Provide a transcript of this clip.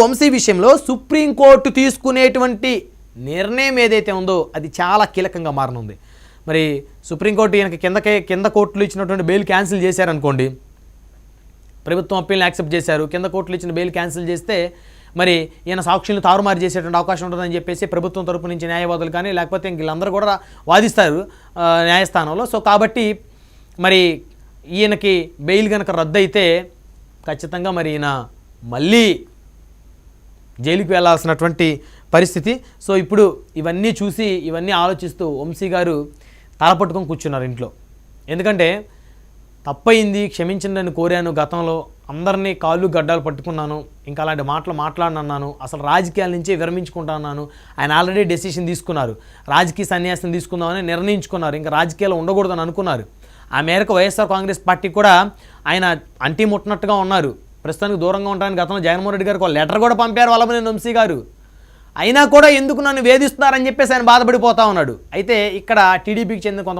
వంశీ విషయంలో సుప్రీంకోర్టు తీసుకునేటువంటి నిర్ణయం ఏదైతే ఉందో అది చాలా కీలకంగా మారనుంది. మరి సుప్రీంకోర్టు ఈయనకి కింద కోర్టులు ఇచ్చినటువంటి బెయిల్ క్యాన్సిల్ చేశారనుకోండి, ప్రభుత్వం అప్పీల్ని యాక్సెప్ట్ చేశారు, కింద కోర్టులు ఇచ్చిన బెయిల్ క్యాన్సిల్ చేస్తే మరి ఈయన సాక్షులను తారుమారు చేసేటువంటి అవకాశం ఉంటుందని చెప్పేసి ప్రభుత్వం తరపు నుంచి న్యాయవాదులు కానీ లేకపోతే వీళ్ళందరూ కూడా వాదిస్తారు న్యాయస్థానంలో. సో కాబట్టి మరి ఈయనకి బెయిల్ కనుక రద్దు అయితే ఖచ్చితంగా మరి ఈయన మళ్ళీ జైలుకి వెళ్ళాల్సినటువంటి పరిస్థితి. సో ఇప్పుడు ఇవన్నీ చూసి ఇవన్నీ ఆలోచిస్తూ వంశీ గారు తలపట్టుకొని కూర్చున్నారు ఇంట్లో. ఎందుకంటే తప్పయింది, క్షమించండి కోరాను, గతంలో అందరినీ కాళ్ళు గడ్డాలు పట్టుకున్నాను, ఇంకా అలాంటి మాటలు మాట్లాడనన్నాను, అసలు రాజకీయాల నుంచి విరమించుకుంటున్నాను. ఆయన ఆల్రెడీ డెసిషన్ తీసుకున్నారు, రాజకీయ సన్యాసం తీసుకుందామని నిర్ణయించుకున్నారు, ఇంకా రాజకీయాలు ఉండకూడదని అనుకున్నారు. ఆ మేరకు వైఎస్ఆర్ కాంగ్రెస్ పార్టీ కూడా ఆయన అంటి ముట్టినట్టుగా ఉన్నారు. ప్రస్తుతానికి దూరంగా ఉండడానికి గతంలో జగన్మోహన్ రెడ్డి గారికి ఒక లెటర్ కూడా పంపారు వల్లభనేని వంశీ గారు. అయినా కూడా ఎందుకు నన్ను వేధిస్తున్నారని చెప్పేసి ఆయన బాధపడిపోతా ఉన్నాడు. అయితే ఇక్కడ టీడీపీకి చెందిన కొంతమంది